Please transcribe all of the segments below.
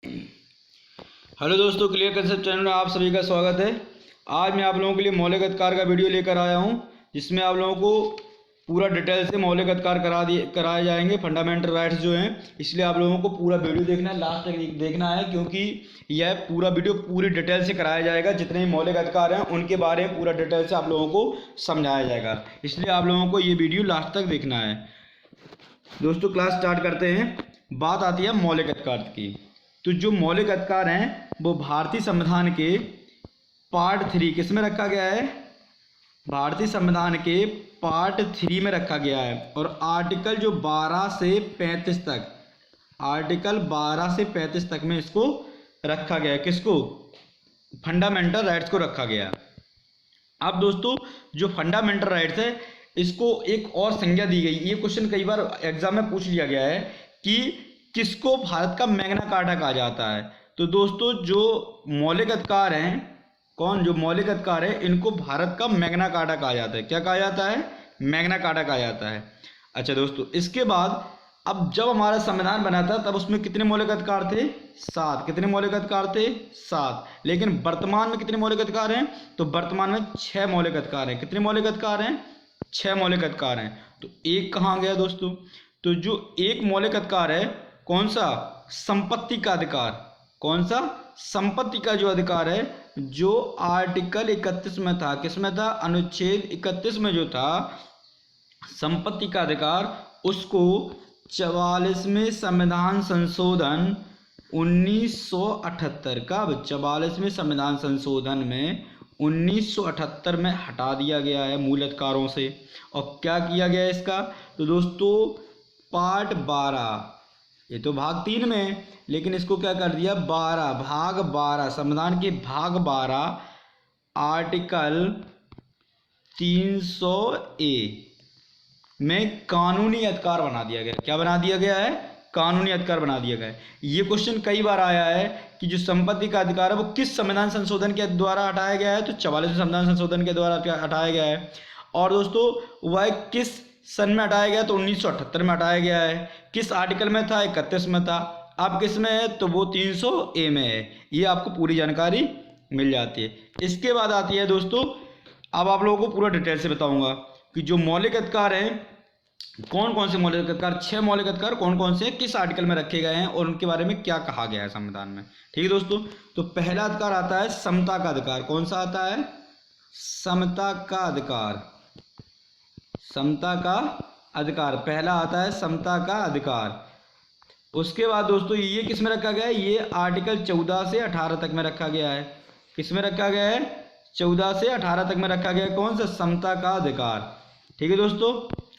Hello दोस्तों, clear concept channel में आप सभी का स्वागत है। आज मैं आप लोगों के लिए मौलिक अधिकार का वीडियो लेकर आया हूं, जिसमें आप लोगों को पूरा डिटेल से मौलिक अधिकार कराए जाएंगे, फंडामेंटल राइट्स जो हैं। इसलिए आप लोगों को पूरा वीडियो देखना है, लास्ट तक देखना है, क्योंकि यह पूरा वीडियो पूरी डिटेल से कराया जाएगा। जितने भी मौलिक अधिकार हैं उनके बारे में पूरा डिटेल से आप लोगों को समझाया जाएगा, इसलिए आप लोगों को ये वीडियो लास्ट तक देखना है। दोस्तों, क्लास स्टार्ट करते हैं। बात आती है मौलिक अधिकार की। तो जो मौलिक अधिकार हैं वो भारतीय संविधान के पार्ट 3 किस में रखा गया है? भारतीय संविधान के पार्ट 3 में रखा गया है। और आर्टिकल जो 12 से 35 तक, आर्टिकल 12 से 35 तक में इसको रखा गया है। किसको? फंडामेंटल राइट्स को रखा गया। अब दोस्तों, जो फंडामेंटल राइट्स है इसको एक और संज्ञा दी गई। ये क्वेश्चन कई बार एग्जाम में पूछ लिया गया है कि किसको भारत का मैग्ना कार्टा कहा जाता है। तो दोस्तों, जो मौलिक अधिकार हैं, जो मौलिक अधिकार है इनको भारत का मैग्ना कार्टा कहा जाता है। क्या कहा जाता है? मैग्ना कार्टा कहा जाता है। अच्छा दोस्तों, इसके बाद अब जब हमारा संविधान बना था तब उसमें कितने मौलिक अधिकार थे? 7। कितने मौलिक अधिकार थे? 7। लेकिन वर्तमान में कितने मौलिक अधिकार हैं? तो वर्तमान में 6 मौलिक अधिकार हैं। कितने मौलिक अधिकार हैं? 6 मौलिक अधिकार हैं। तो एक कहाँ गया दोस्तों? तो जो एक मौलिक अधिकार है, कौन सा? संपत्ति का अधिकार। कौन सा? संपत्ति का जो अधिकार है, जो आर्टिकल 31 में था। किस में था? अनुच्छेद 31 में जो था संपत्ति का अधिकार, उसको 44वें संविधान संशोधन 1978 का, 44वें संविधान संशोधन में 1978 में हटा दिया गया है मूल अधिकारों से। और क्या किया गया इसका? तो दोस्तों, पार्ट 12, ये तो भाग 3 में, लेकिन इसको क्या कर दिया? भाग 12, संविधान के भाग 12 आर्टिकल 300A में कानूनी अधिकार बना दिया गया। क्या बना दिया गया है? कानूनी अधिकार बना दिया गया है। ये क्वेश्चन कई बार आया है कि जो संपत्ति का अधिकार है वो किस संविधान संशोधन के द्वारा हटाया गया है? तो 44वें संविधान संशोधन के द्वारा हटाया गया है। और दोस्तों, वह किस सन में हटाया गया? तो 1978 में हटाया गया है। किस आर्टिकल में था? 31 में था। अब किस में है? तो वो 300A में है। ये आपको पूरी जानकारी मिल जाती है। इसके बाद आती है दोस्तों, अब आप लोगों को पूरा डिटेल से बताऊंगा कि जो मौलिक अधिकार हैं, कौन कौन से मौलिक अधिकार, 6 मौलिक अधिकार कौन कौन से, किस आर्टिकल में रखे गए हैं और उनके बारे में क्या कहा गया है संविधान में। ठीक है दोस्तों, तो पहला अधिकार आता है समता का अधिकार। कौन सा आता है? समता का अधिकार। समता का अधिकार पहला आता है, समता का अधिकार। उसके बाद दोस्तों, ये किस में रखा गया है? ये आर्टिकल 14 से 18 तक में रखा गया है। किस में रखा गया है? 14 से 18 तक में रखा गया है। कौन सा? समता का अधिकार। ठीक है दोस्तों,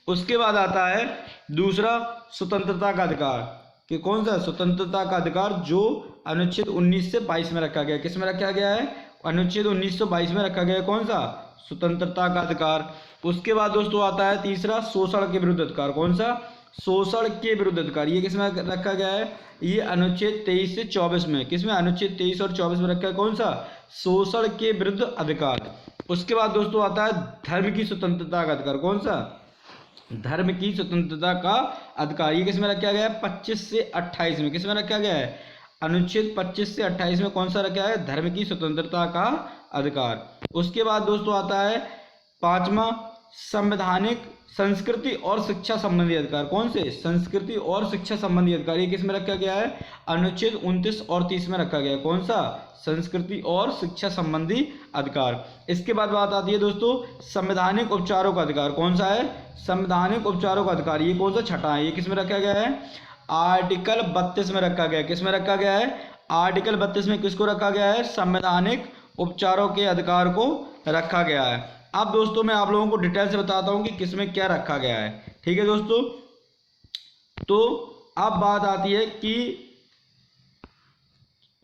उसके बाद आता है दूसरा, स्वतंत्रता का अधिकार। कि कौन सा? स्वतंत्रता का अधिकार, जो अनुच्छेद 19 से 22 में रखा गया है। किस में रखा गया है? अनुच्छेद 19 से 22 में रखा गया है। कौन सा? स्वतंत्रता का अधिकार। उसके बाद दोस्तों आता है तीसरा, शोषण के विरुद्ध अधिकार। कौन सा? शोषण के विरुद्ध अधिकार। ये किस में रखा गया है? ये अनुच्छेद 23 से 24 में। किस में? अनुच्छेद 23 और 24 में रखा है। कौन सा? शोषण के विरुद्ध अधिकार। उसके बाद दोस्तों आता है धर्म की स्वतंत्रता का अधिकार। कौन सा? धर्म की स्वतंत्रता का अधिकार। ये किस में रखा गया है? 25 से 28 में। किस में रखा गया है? अनुच्छेद 25 से 28 में कौन सा रखा है? धर्म की स्वतंत्रता का अधिकार। उसके बाद दोस्तों आता है पांचवा, संवैधानिक संस्कृति और शिक्षा संबंधी अधिकार। कौन से? संस्कृति और शिक्षा संबंधी अधिकार। ये किस में रखा गया है? अनुच्छेद 29 और 30 में रखा गया है। कौन सा? संस्कृति और शिक्षा संबंधी अधिकार। इसके बाद बात आती है दोस्तों संवैधानिक उपचारों का अधिकार। कौन सा है? संवैधानिक उपचारों का अधिकार। ये कौन सा? छठा है। ये किस में रखा गया है? आर्टिकल 32 में रखा गया है। किस में रखा गया है? आर्टिकल 32 में किसको रखा गया है? संवैधानिक उपचारों के अधिकार को रखा गया है। अब दोस्तों, मैं आप लोगों को डिटेल से बताता हूं कि किसमें क्या रखा गया है। ठीक है दोस्तों, तो अब बात आती है कि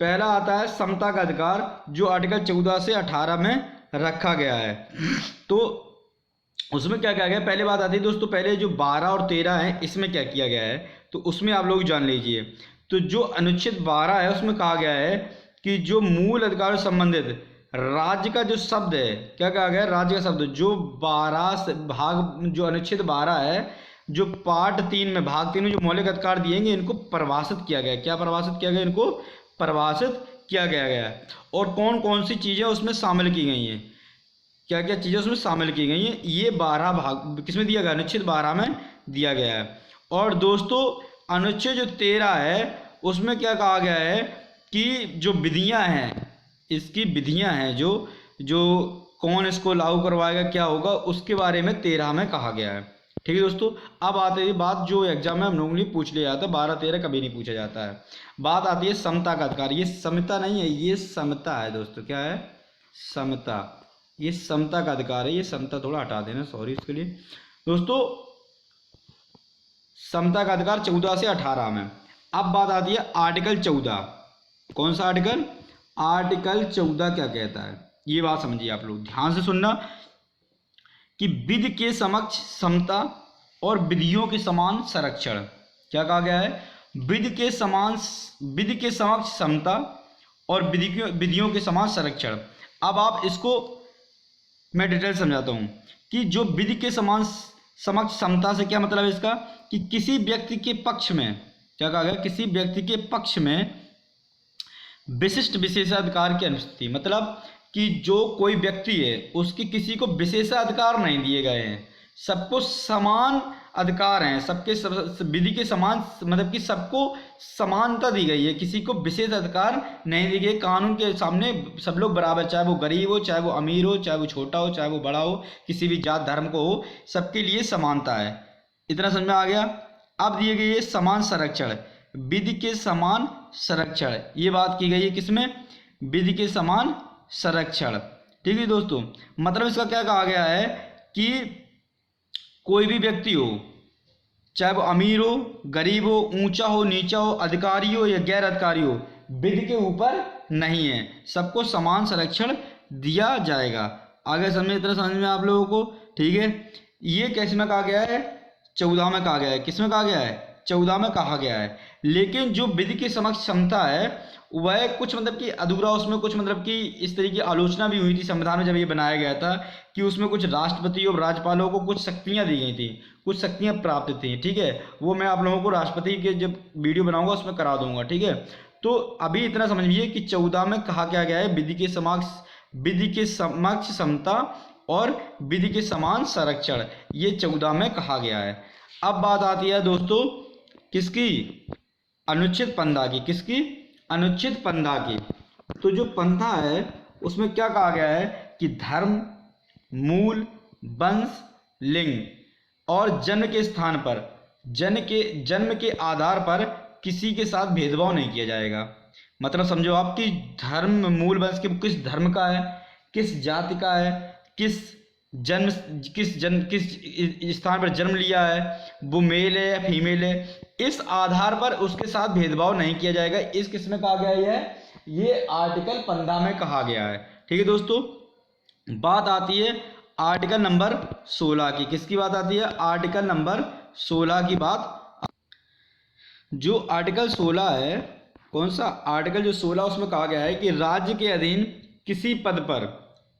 पहला आता है समता का अधिकार, जो आर्टिकल 14 से 18 में रखा गया है। तो उसमें क्या किया गया? पहले बात आती है दोस्तों, पहले जो 12 और 13 है इसमें क्या किया गया है, तो उसमें आप लोग जान लीजिए। तो जो अनुच्छेद 12 है उसमें कहा गया है कि जो मूल अधिकारों से संबंधित राज्य का जो शब्द है, क्या कहा गया? राज्य का शब्द, जो 12 से भाग, जो अनुच्छेद 12 है, जो पार्ट 3 में, भाग 3 में जो मौलिक अधिकार दिएंगे, इनको परिभाषित किया गया। क्या परिभाषित किया गया? इनको परिभाषित किया गया है और कौन कौन सी चीज़ें उसमें शामिल की गई हैं, क्या क्या चीज़ें उसमें शामिल की गई हैं, ये 12 भाग किसमें दिया गया, अनुच्छेद 12 में दिया गया है। और दोस्तों अनुच्छेद जो 13 है उसमें क्या कहा गया है कि जो विधियां हैं, इसकी विधियां हैं, जो जो कौन इसको लागू करवाएगा, क्या होगा, उसके बारे में 13 में कहा गया है। ठीक है दोस्तों। अब आते हैं बात जो एग्जाम में हम नॉर्मली पूछ लिया जाता है, 12-13 कभी नहीं पूछा जाता है। बात आती है समता का अधिकार। ये समता नहीं है, ये समता है दोस्तों। क्या है? समता। ये समता का अधिकार है। ये समता थोड़ा हटा देना, सॉरी इसके लिए दोस्तों। समता का अधिकार 14 से 18 में। अब बात आती है आर्टिकल 14। कौन सा आर्टिकल? आर्टिकल 14 क्या कहता है, ये बात समझिए आप लोग, ध्यान से सुनना कि विधि के समक्ष समता और विधियों के समान संरक्षण। क्या कहा गया है? विधि के समक्ष समता और विधियों के समान संरक्षण। अब आप इसको मैं डिटेल समझाता हूं कि जो विधि के समक्ष समता से क्या मतलब है इसका, कि किसी व्यक्ति के पक्ष में, क्या कहा गया, किसी व्यक्ति के पक्ष में विशिष्ट विशेषाधिकार की अनुपस्थिति। मतलब कि जो कोई व्यक्ति है उसकी किसी को विशेषाधिकार नहीं दिए गए हैं, सबको समान अधिकार हैं, सबके विधि के समान, मतलब कि सबको समानता दी गई है, किसी को विशेष अधिकार नहीं दिए गए। कानून के सामने सब लोग बराबर, चाहे वो गरीब हो, चाहे वो अमीर हो, चाहे वो छोटा हो, चाहे वो बड़ा हो, किसी भी जात धर्म को हो, सबके लिए समानता है। इतना समझ में आ गया। अब दिए गए ये समान संरक्षण, विधि के समान संरक्षण, ये बात की गई है किसमें? विधि के समान संरक्षण। ठीक है दोस्तों। मतलब इसका क्या कहा गया है कि कोई भी व्यक्ति हो, चाहे वो अमीर हो, गरीब हो, ऊंचा हो, नीचा हो, अधिकारी हो या गैर अधिकारी हो, विधि के ऊपर नहीं है, सबको समान संरक्षण दिया जाएगा। आगे समझ, इतना समझ में आप लोगों को? ठीक है। ये कैसे में कहा गया है? 14 में कहा गया है। किस में कहा गया है? 14 में कहा गया है। लेकिन जो विधि के समक्ष क्षमता है वह कुछ मतलब कि अधूरा, उसमें कुछ मतलब कि इस तरीके की आलोचना भी हुई थी संविधान में जब ये बनाया गया था कि उसमें कुछ राष्ट्रपति और राज्यपालों को कुछ शक्तियां दी गई थी, कुछ शक्तियां प्राप्त थी। ठीक है, वो मैं आप लोगों को राष्ट्रपति के जब वीडियो बनाऊंगा उसमें करा दूंगा। ठीक है, तो अभी इतना समझिए कि 14 में कहा क्या गया है, विधि के समक्ष समता और विधि के समान संरक्षण, ये 14 में कहा गया है। अब बात आती है दोस्तों किसकी? अनुच्छेद 15 की। किसकी? अनुच्छेद 15 की। तो जो 15 है उसमें क्या कहा गया है कि धर्म, मूल, वंश, लिंग और जन्म के स्थान पर, जन्म के आधार पर किसी के साथ भेदभाव नहीं किया जाएगा। मतलब समझो आप कि धर्म, मूल, वंश के किस धर्म का है, किस जाति का है, किस स्थान पर जन्म लिया है, वो मेल है या फीमेल है, इस आधार पर उसके साथ भेदभाव नहीं किया जाएगा। इस किस में कहा गया है? ये आर्टिकल 15 में कहा गया है। ठीक है दोस्तों। बात आती है आर्टिकल नंबर 16 की। किसकी बात आती है? आर्टिकल नंबर 16 की बात। जो आर्टिकल 16 है, कौन सा आर्टिकल? जो 16, उसमें कहा गया है कि राज्य के अधीन किसी पद पर,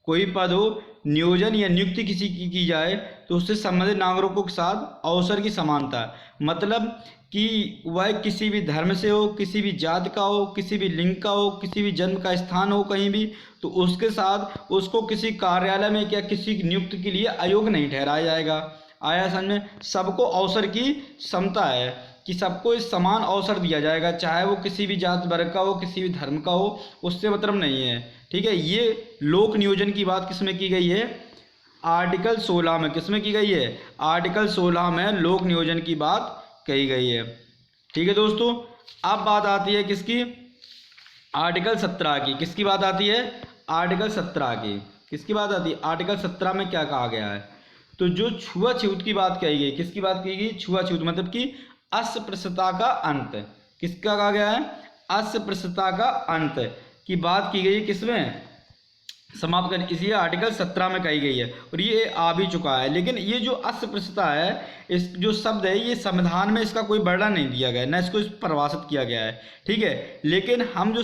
कोई पद हो, नियोजन या नियुक्ति किसी की जाए तो उससे संबंधित नागरिकों के साथ अवसर की समानता। मतलब कि वह किसी भी धर्म से हो, किसी भी जाति का हो, किसी भी लिंग का हो, किसी भी जन्म का स्थान हो कहीं भी, तो उसके साथ उसको किसी कार्यालय में या किसी नियुक्ति के लिए अयोग्य नहीं ठहराया जाएगा। आया समझ में? सबको अवसर की समता है कि सबको इस समान अवसर दिया जाएगा, चाहे वो किसी भी जाति वर्ग का हो, किसी भी धर्म का हो, उससे मतलब नहीं है। ठीक है। ये लोक नियोजन की बात किसमें की गई है? आर्टिकल 16 में। किसमें की गई है? आर्टिकल 16 में लोक नियोजन की बात कही गई है। ठीक है दोस्तों। अब बात आती है किसकी? आर्टिकल 17 की। किसकी बात आती है? आर्टिकल 17 की। किसकी बात आती है? आर्टिकल 17 में क्या कहा गया है? तो जो छुआछूत की बात कही गई, किसकी बात की गई? छुआछूत, मतलब कि अस्पृश्यता का अंत। किसका कहा गया है? अस्पृश्यता का अंत की बात की गई। किसमें? समाप्त करने, इसी आर्टिकल 17 में कही गई है और ये आ भी चुका है। लेकिन ये जो अस्पृश्यता है, इस जो शब्द है, ये संविधान में इसका कोई वर्णन नहीं दिया गया है, न इसको परिभाषित किया गया है। ठीक है। लेकिन हम जो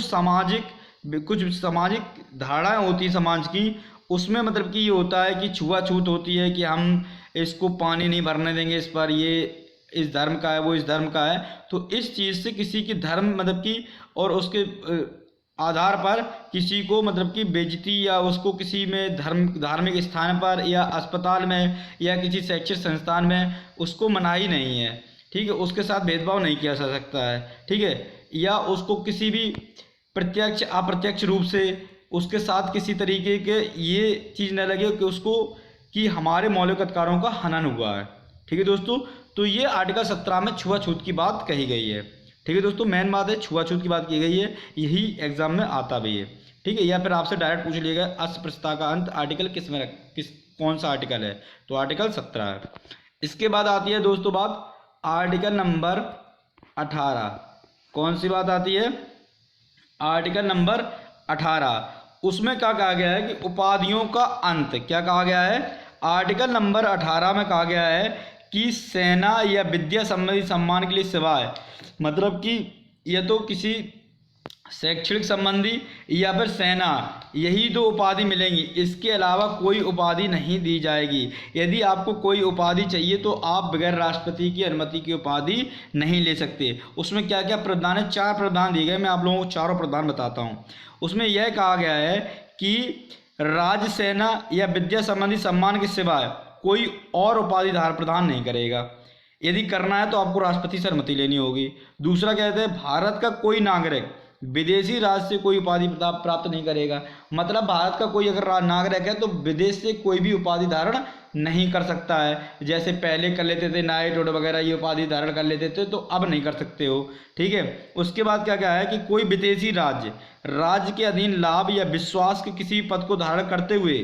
कुछ सामाजिक धारणाएं होती है समाज की, उसमें मतलब कि ये होता है कि छुआछूत होती है कि हम इसको पानी नहीं भरने देंगे, इस पर ये इस धर्म का है, वो इस धर्म का है, तो इस चीज़ से किसी की धर्म मतलब कि और उसके आधार पर किसी को मतलब कि बेइज्जती या उसको किसी में धार्मिक स्थान पर या अस्पताल में या किसी शैक्षिक संस्थान में उसको मनाही नहीं है, ठीक है, उसके साथ भेदभाव नहीं किया जा सकता है, ठीक है, या उसको किसी भी प्रत्यक्ष अप्रत्यक्ष रूप से उसके साथ किसी तरीके के ये चीज़ न लगे कि उसको कि हमारे मौलिक अधिकारों का हनन हुआ है, ठीक है दोस्तों। तो ये आर्टिकल 17 में छुआछूत की बात कही गई है, ठीक है दोस्तों, मेन बात है छुआछूत की बात की गई है, यही एग्जाम में आता भी है, ठीक है, या फिर आपसे डायरेक्ट पूछ लिया गया अस्पृश्यता का अंत आर्टिकल कौन सा आर्टिकल है, तो आर्टिकल 17 है। इसके बाद आती है दोस्तों बात आर्टिकल नंबर 18। कौन सी बात आती है? Article number 18। उसमें क्या कहा गया है कि उपाधियों का अंत। क्या कहा गया है? आर्टिकल नंबर 18 में कहा गया है कि सेना या विद्या संबंधी सम्मान के लिए सिवाय मतलब कि यह तो किसी शैक्षणिक संबंधी या फिर सेना, यही दो उपाधि मिलेंगी, इसके अलावा कोई उपाधि नहीं दी जाएगी। यदि आपको कोई उपाधि चाहिए तो आप बगैर राष्ट्रपति की अनुमति की उपाधि नहीं ले सकते। उसमें क्या क्या प्रावधान है? 4 प्रावधान दिए गए, मैं आप लोगों को चारों प्रावधान बताता हूँ। उसमें यह कहा गया है कि राज्य, सेना या विद्या संबंधी सम्मान के सिवाय कोई और उपाधि धारा प्रदान नहीं करेगा। यदि करना है तो आपको राष्ट्रपति से अनुमति लेनी होगी। दूसरा कहते हैं भारत का कोई नागरिक विदेशी राज्य से कोई उपाधि प्राप्त नहीं करेगा। मतलब भारत का कोई अगर नागरिक है तो विदेश से कोई भी उपाधि धारण नहीं कर सकता है। जैसे पहले कर लेते थे नाइटहुड वगैरह, ये उपाधि धारण कर लेते थे, तो अब नहीं कर सकते हो, ठीक है। उसके बाद क्या क्या है कि कोई विदेशी राज्य के अधीन लाभ या विश्वास के किसी पद को धारण करते हुए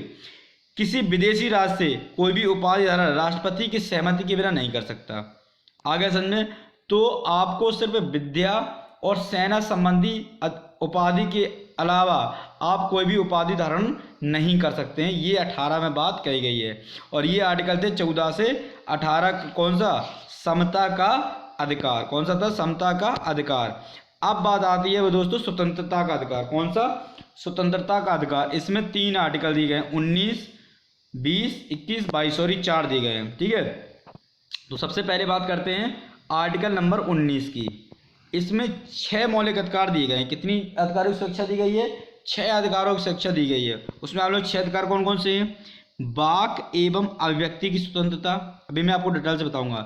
किसी विदेशी राज्य से कोई भी उपाधि धारण राष्ट्रपति की सहमति के बिना नहीं कर सकता। आगे समझे तो आपको सिर्फ विद्या और सेना संबंधी उपाधि के अलावा आप कोई भी उपाधि धारण नहीं कर सकते हैं। ये 18 में बात कही गई है। और ये आर्टिकल थे 14 से 18। कौन सा? समता का अधिकार। कौन सा था? समता का अधिकार। अब बात आती है वो दोस्तों स्वतंत्रता का अधिकार। कौन सा? स्वतंत्रता का अधिकार। इसमें 3 आर्टिकल दिए गए हैं, 19, 20, 21, 22 और 4 दिए गए हैं, ठीक है। तो सबसे पहले बात करते हैं आर्टिकल नंबर 19 की। इसमें 6 मौलिक अधिकार दिए गए हैं। कितनी अधिकारों की सुरक्षा दी गई है? 6 अधिकारों की सुरक्षा दी गई है। उसमें आप लोग 6 अधिकार कौन कौन से हैं? वाक एवं अभिव्यक्ति की स्वतंत्रता, अभी मैं आपको डिटेल से बताऊंगा।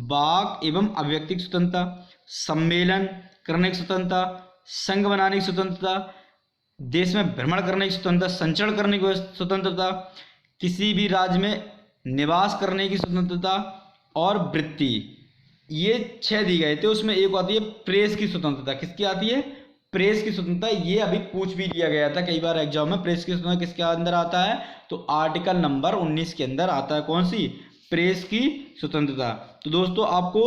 वाक एवं अभिव्यक्ति की स्वतंत्रता, सम्मेलन करने की स्वतंत्रता, संघ बनाने की स्वतंत्रता, देश में भ्रमण करने की स्वतंत्रता, संचरण करने की स्वतंत्रता, किसी भी राज्य में निवास करने की स्वतंत्रता और वृत्ति। ये 6 दी गए थे। उसमें एक आती है प्रेस की स्वतंत्रता। किसकी आती है? प्रेस की स्वतंत्रता। ये अभी पूछ भी लिया गया था कई बार एग्जाम में। प्रेस की स्वतंत्रता किसके अंदर आता है? तो आर्टिकल नंबर 19 के अंदर आता है। कौन सी? प्रेस की स्वतंत्रता। तो दोस्तों आपको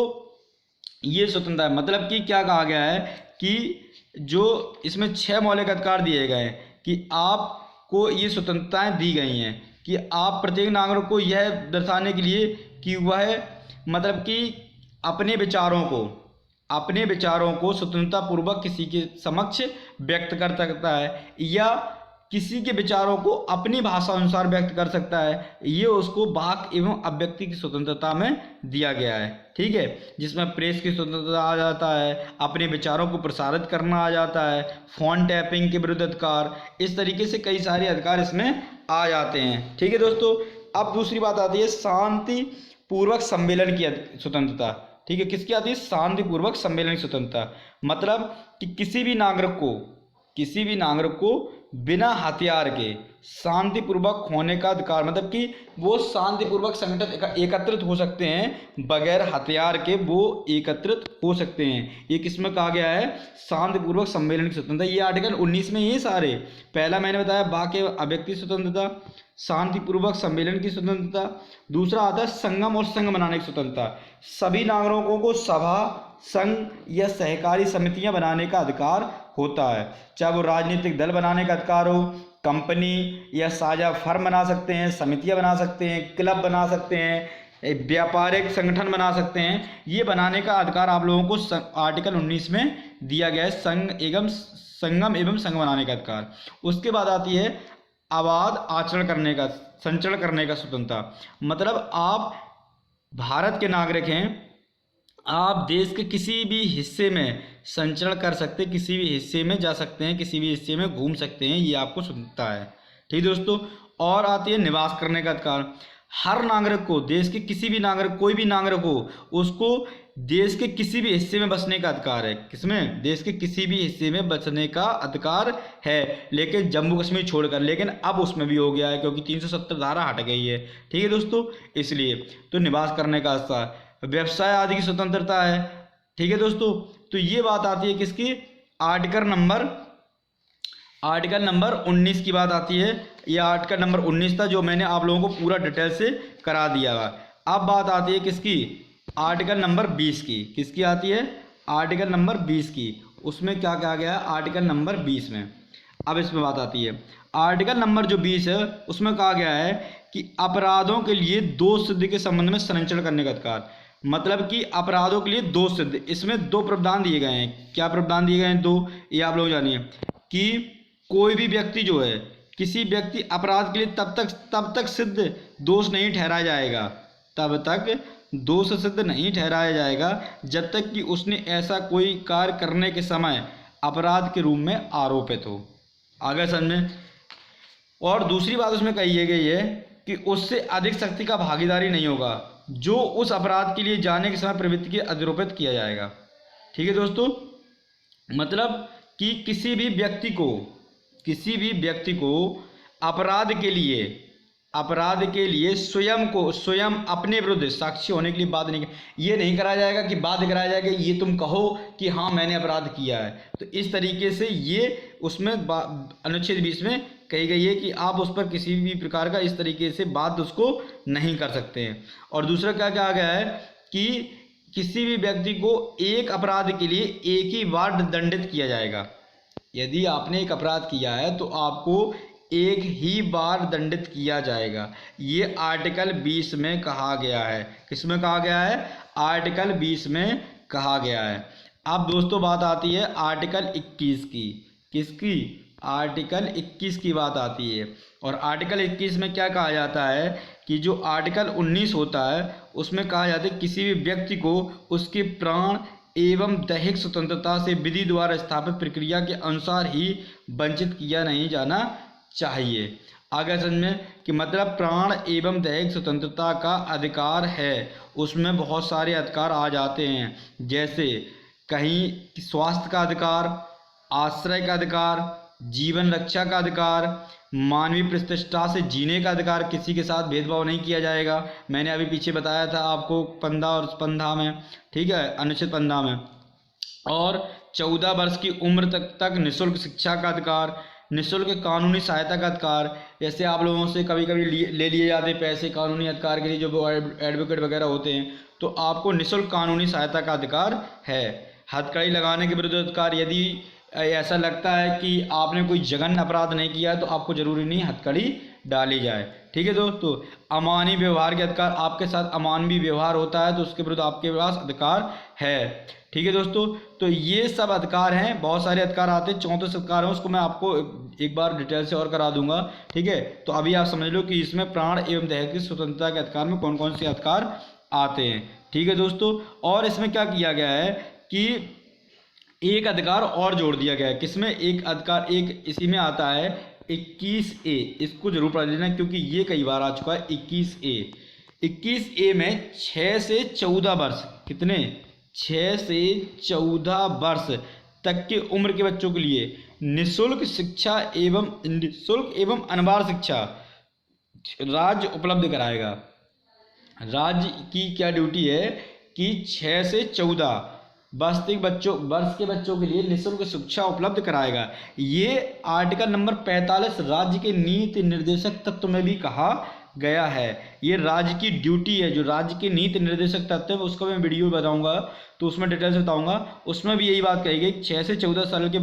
ये स्वतंत्रता है, मतलब कि क्या कहा गया है कि जो इसमें 6 मौलिक अधिकार दिए गए हैं कि आपको ये स्वतंत्रताएं दी गई हैं कि आप प्रत्येक नागरिक को यह दर्शाने के लिए कि वह मतलब कि अपने विचारों को स्वतंत्रता पूर्वक किसी के समक्ष व्यक्त कर सकता है या किसी के विचारों को अपनी भाषा अनुसार व्यक्त कर सकता है। ये उसको वाक एवं अभिव्यक्ति की स्वतंत्रता में दिया गया है, ठीक है। जिसमें प्रेस की स्वतंत्रता आ जाता है, अपने विचारों को प्रसारित करना आ जाता है, फोन टैपिंग के विरुद्ध अधिकार, इस तरीके से कई सारे अधिकार इसमें आ जाते हैं, ठीक है दोस्तों। अब दूसरी बात आती है शांति पूर्वक सम्मेलन की स्वतंत्रता, ठीक है। किसकी आती है? शांतिपूर्वक सम्मेलन की स्वतंत्रता। मतलब कि किसी भी नागरिक को बिना हथियार के शांतिपूर्वक होने का अधिकार, मतलब कि वो शांतिपूर्वक संगठन एकत्रित हो सकते हैं, बगैर हथियार के वो एकत्रित हो सकते हैं। ये किसमें कहा गया है? शांतिपूर्वक सम्मेलन की स्वतंत्रता। ये आर्टिकल 19 में ये सारे, पहला मैंने बताया वाक एवं अभिव्यक्ति स्वतंत्रता, शांतिपूर्वक सम्मेलन की स्वतंत्रता। दूसरा आता है संगम और संघ बनाने की स्वतंत्रता। सभी नागरिकों को सभा, संघ या सहकारी समितियां बनाने का अधिकार होता है। चाहे वो राजनीतिक दल बनाने का अधिकार हो, कंपनी या साझा फर्म बना सकते हैं, समितियां बना सकते हैं, क्लब बना सकते हैं, व्यापारिक संगठन बना सकते हैं। ये बनाने का अधिकार आप लोगों को आर्टिकल 19 में दिया गया है, संगम एवं संघ बनाने का अधिकार। उसके बाद आती है अबाध आचरण करने का, संचरण करने का स्वतंत्रता। मतलब आप भारत के नागरिक हैं आप देश के किसी भी हिस्से में संचरण कर सकते हैं, किसी भी हिस्से में जा सकते हैं, किसी भी हिस्से में घूम सकते हैं, ये आपको स्वतंत्रता है। ठीक दोस्तों। और आती है निवास करने का अधिकार। हर नागरिक को, देश के किसी भी नागरिक, कोई भी नागरिक हो, उसको देश के किसी भी हिस्से में बसने का अधिकार है। किसमें? देश के किसी भी हिस्से में बसने का अधिकार है, लेकिन जम्मू कश्मीर छोड़कर। लेकिन अब उसमें भी हो गया है, क्योंकि 370 धारा हट गई है। ठीक है दोस्तों, इसलिए तो निवास करने का अधिकार, व्यवसाय आदि की स्वतंत्रता है। ठीक है दोस्तों, तो ये बात आती है किसकी? आर्टिकल नंबर 19 की बात आती है। ये आर्टिकल नंबर 19 था, जो मैंने आप लोगों को पूरा डिटेल से करा दिया है। अब बात आती है किसकी? आर्टिकल नंबर 20 की। किसकी आती है? आर्टिकल नंबर 20 की। उसमें क्या कहा गया है आर्टिकल नंबर 20 में? अब इसमें बात आती है आर्टिकल नंबर जो 20 है, उसमें कहा गया है कि अपराधों के लिए दोष सिद्धि के संबंध में संरक्षण करने का अधिकार। मतलब कि अपराधों के लिए दोष सिद्ध, इसमें दो प्रावधान दिए गए हैं। क्या प्रावधान दिए गए हैं? दो, ये आप लोग जानिए कि कोई भी व्यक्ति जो है, किसी व्यक्ति अपराध के लिए तब तक सिद्ध दोष नहीं ठहराया जाएगा, तब तक दोष सिद्ध नहीं ठहराया जाएगा जब तक कि उसने ऐसा कोई कार्य करने के समय अपराध के रूप में आरोपित हो। आगे समझ में। और दूसरी बात उसमें कही गई है कि उससे अधिक शक्ति का भागीदारी नहीं होगा जो उस अपराध के लिए जाने के समय प्रवृत्ति के आरोपित किया जाएगा। ठीक है दोस्तों, मतलब कि किसी भी व्यक्ति को अपराध के लिए स्वयं अपने विरुद्ध साक्षी होने के लिए बाध्य नहीं, ये नहीं कराया जाएगा कि बाध्य कराया जाएगा ये तुम कहो कि हाँ मैंने अपराध किया है। तो इस तरीके से ये उसमें अनुच्छेद 20 में कही गई है कि आप उस पर किसी भी प्रकार का इस तरीके से बाध्य उसको नहीं कर सकते हैं। और दूसरा क्या कहा गया है कि किसी भी व्यक्ति को एक अपराध के लिए एक ही बार दंडित किया जाएगा। यदि आपने एक अपराध किया है तो आपको एक ही बार दंडित किया जाएगा। ये आर्टिकल 20 में कहा गया है। किसमें कहा गया है? आर्टिकल 20 में कहा गया है। अब दोस्तों बात आती है आर्टिकल 21 की। किसकी? आर्टिकल 21 की बात आती है। और आर्टिकल 21 में क्या कहा जाता है कि जो आर्टिकल 19 होता है उसमें कहा जाता है किसी भी व्यक्ति को उसके प्राण एवं दैहिक स्वतंत्रता से विधि द्वारा स्थापित प्रक्रिया के अनुसार ही वंचित किया नहीं जाना चाहिए। आगे समझ में कि मतलब प्राण एवं दैहिक स्वतंत्रता का अधिकार है, उसमें बहुत सारे अधिकार आ जाते हैं, जैसे कहीं स्वास्थ्य का अधिकार, आश्रय का अधिकार, जीवन रक्षा का अधिकार, मानवीय प्रतिष्ठा से जीने का अधिकार, किसी के साथ भेदभाव नहीं किया जाएगा। मैंने अभी पीछे बताया था आपको 15 और 15 में, ठीक है, अनुच्छेद 15 में। और 14 वर्ष की उम्र तक निःशुल्क शिक्षा का अधिकार, निःशुल्क कानूनी सहायता का अधिकार। जैसे आप लोगों से कभी कभी ले लिए जाते पैसे कानूनी अधिकार के लिए, जो एडवोकेट वगैरह होते हैं, तो आपको निःशुल्क कानूनी सहायता का अधिकार है। हथकड़ी लगाने के विरुद्ध अधिकार, यदि ऐसा लगता है कि आपने कोई जघन्य अपराध नहीं किया तो आपको जरूरी नहीं हथकड़ी डाली जाए। ठीक है दोस्तों। अमानवीय व्यवहार के अधिकार, आपके साथ अमानवीय व्यवहार होता है तो उसके विरुद्ध आपके पास अधिकार है। ठीक है दोस्तों, तो ये सब अधिकार हैं। बहुत सारे अधिकार आते हैं, 34 अधिकार हैं, उसको मैं आपको एक बार डिटेल से और करा दूंगा। ठीक है, तो अभी आप समझ लो कि इसमें प्राण एवं दैहिक स्वतंत्रता के अधिकार में कौन कौन से अधिकार आते हैं। ठीक है दोस्तों, और इसमें क्या किया गया है कि एक अधिकार और जोड़ दिया गया है। किसमें? एक अधिकार एक इसी में आता है 21A, इसको जरूर पढ़ लेना क्योंकि ये कई बार आ चुका है। 21A में 6 से 14 वर्ष, कितने? 6 से 14 वर्ष तक की उम्र के बच्चों के लिए निःशुल्क शिक्षा एवं अनिवार्य शिक्षा राज्य उपलब्ध कराएगा। राज्य की क्या ड्यूटी है कि 6 से 14 वर्ष के बच्चों के लिए निःशुल्क शिक्षा उपलब्ध कराएगा। ये आर्टिकल नंबर 45 राज्य के नीति निर्देशक तत्व में भी कहा गया है। ये राज्य की ड्यूटी है। जो राज्य के नीति निर्देशक तत्व है उसका मैं वीडियो बताऊंगा तो उसमें डिटेल से बताऊंगा। उसमें भी यही बात कही गई, 6 से 14 साल के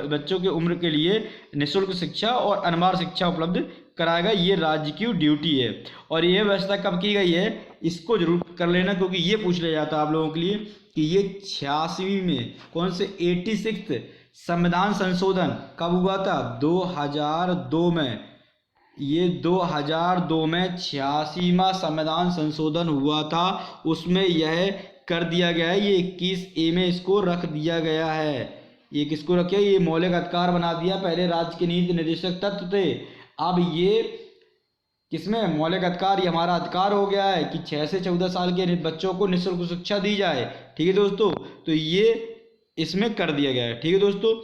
बच्चों की उम्र के लिए निःशुल्क शिक्षा और अनिवार्य शिक्षा उपलब्ध कराएगा। ये राज्य की ड्यूटी है। और ये व्यवस्था कब की गई है, इसको जरूर कर लेना क्योंकि ये पूछ लिया जाता है आप लोगों के लिए कि ये 86वीं में कौन से 86th संविधान संशोधन कब हुआ था? 2002 में। ये 2002 में 86वां संविधान संशोधन हुआ था। उसमें यह कर दिया गया है, ये 21A में इसको रख दिया गया है। ये किसको रखे, ये मौलिक अधिकार बना दिया। पहले राज्य के नीति निर्देशक तत्व थे, अब ये किसमें मौलिक अधिकार, ये हमारा अधिकार हो गया है कि 6 से 14 साल के बच्चों को निःशुल्क शिक्षा दी जाए। ठीक है दोस्तों, तो ये इसमें कर दिया गया है। ठीक है दोस्तों,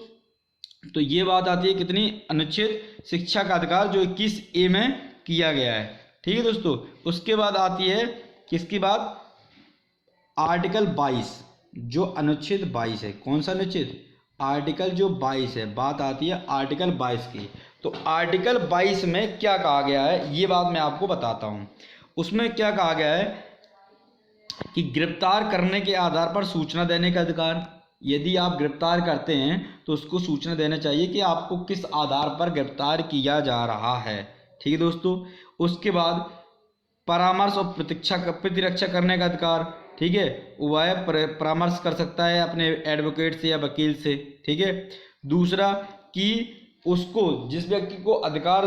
तो ये बात आती है कितनी, अनुच्छेद शिक्षा का अधिकार जो 21A में किया गया है। ठीक है दोस्तों, उसके बाद आती है किसकी बात, आर्टिकल 22, जो अनुच्छेद 22 है। कौन सा अनुच्छेद, आर्टिकल जो 22 है, बात आती है आर्टिकल 22 की। तो आर्टिकल 22 में क्या कहा गया है, ये बात मैं आपको बताता हूँ। उसमें क्या कहा गया है कि गिरफ्तार करने के आधार पर सूचना देने का अधिकार। यदि आप गिरफ्तार करते हैं तो उसको सूचना देना चाहिए कि आपको किस आधार पर गिरफ्तार किया जा रहा है। ठीक है दोस्तों, उसके बाद परामर्श और प्रतिरक्षा करने का अधिकार। ठीक है, वह परामर्श कर सकता है अपने एडवोकेट से या वकील से। ठीक है, दूसरा कि उसको, जिस व्यक्ति को अधिकार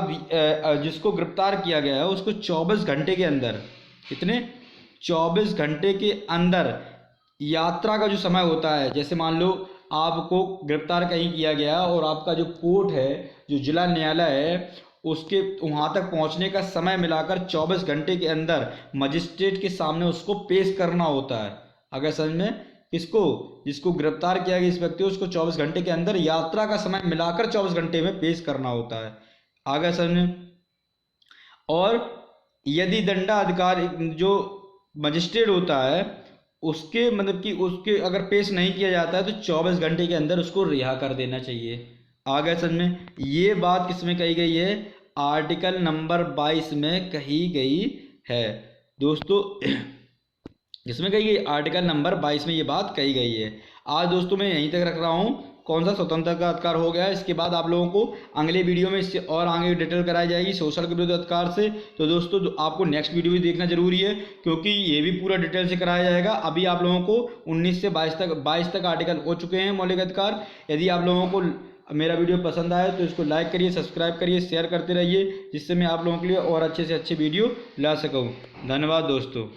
जिसको गिरफ्तार किया गया है उसको 24 घंटे के अंदर, कितने, 24 घंटे के अंदर यात्रा का जो समय होता है, जैसे मान लो आपको गिरफ्तार कहीं किया गया और आपका जो कोर्ट है, जो जिला न्यायालय है, उसके वहाँ तक पहुँचने का समय मिलाकर 24 घंटे के अंदर मजिस्ट्रेट के सामने उसको पेश करना होता है। अगर समझ में, किसको, जिसको गिरफ्तार किया गया इस व्यक्ति को, उसको 24 घंटे के अंदर यात्रा का समय मिलाकर 24 घंटे में पेश करना होता है। आगे समझ में। और यदि दंडाधिकारी जो मजिस्ट्रेट होता है उसके मतलब कि उसके अगर पेश नहीं किया जाता है तो 24 घंटे के अंदर उसको रिहा कर देना चाहिए। आगे समझ में। ये बात किसमें कही गई है, आर्टिकल नंबर 22 में कही गई है दोस्तों। इसमें कही गई, आर्टिकल नंबर 22 में ये बात कही गई है। आज दोस्तों मैं यहीं तक रख रहा हूँ, कौन सा स्वतंत्रता का अधिकार हो गया है। इसके बाद आप लोगों को अगले वीडियो में इससे और आगे डिटेल कराई जाएगी शोषण के विरुद्ध अधिकार से। तो दोस्तों आपको नेक्स्ट वीडियो भी देखना जरूरी है, क्योंकि ये भी पूरा डिटेल से कराया जाएगा। अभी आप लोगों को 19 से 22 तक आर्टिकल हो चुके हैं मौलिक अधिकार। यदि आप लोगों को मेरा वीडियो पसंद आए तो इसको लाइक करिए, सब्सक्राइब करिए, शेयर करते रहिए, जिससे मैं आप लोगों के लिए और अच्छे से अच्छे वीडियो ला सकूँ। धन्यवाद दोस्तों।